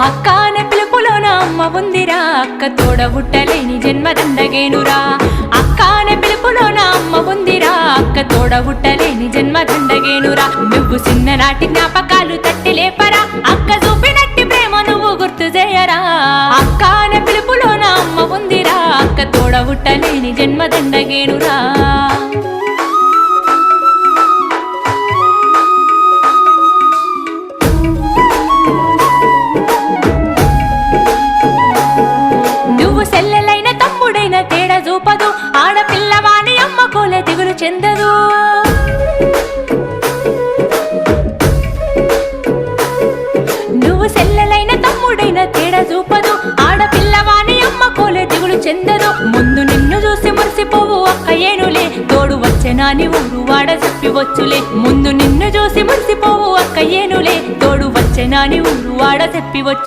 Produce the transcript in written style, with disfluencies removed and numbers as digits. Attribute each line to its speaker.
Speaker 1: అక్క అనే పిలుపులోన అమ్మ ఉందిరా, అక్క తోడబుట్టలేని జన్మ దండగేనురా. అక్క అనే పిలుపులోన అమ్మ ఉందిరా, అక్క తోడబుట్టలేని జన్మ దండగేనురా. నువ్వు చిన్ననాటి జ్ఞాపకాలు తట్టి లేపరా, అక్క చూపినట్టి ప్రేమ నువ్వు గుర్తు చేయరా. అక్క అనే పిలుపులోన అమ్మ ఉందిరా, అక్క తోడబుట్టలేని జన్మ దండగేనురా. సెల్లెలైన తమ్ముడైన తేడా చూపదు, ఆడపిల్లవాని అమ్మ కోలే దిగులు చెందదు. నువ్వు సెల్లెలైన తమ్ముడైన తేడా చూపదు, ఆడపిల్లవాని అమ్మ కోలే దిగులు చెందదు. ముందు నిన్ను చూసి మురిసిపోవు అక్క ఏనులే, తోడు వచ్చెనాని ఊరు వాడ చెప్పివచ్చులే. ముందు నిన్ను చూసి మురిసిపోవు అక్క ఏనులే, తోడు వచ్చెనాని ఊరు వాడ చెప్పివచ్చు.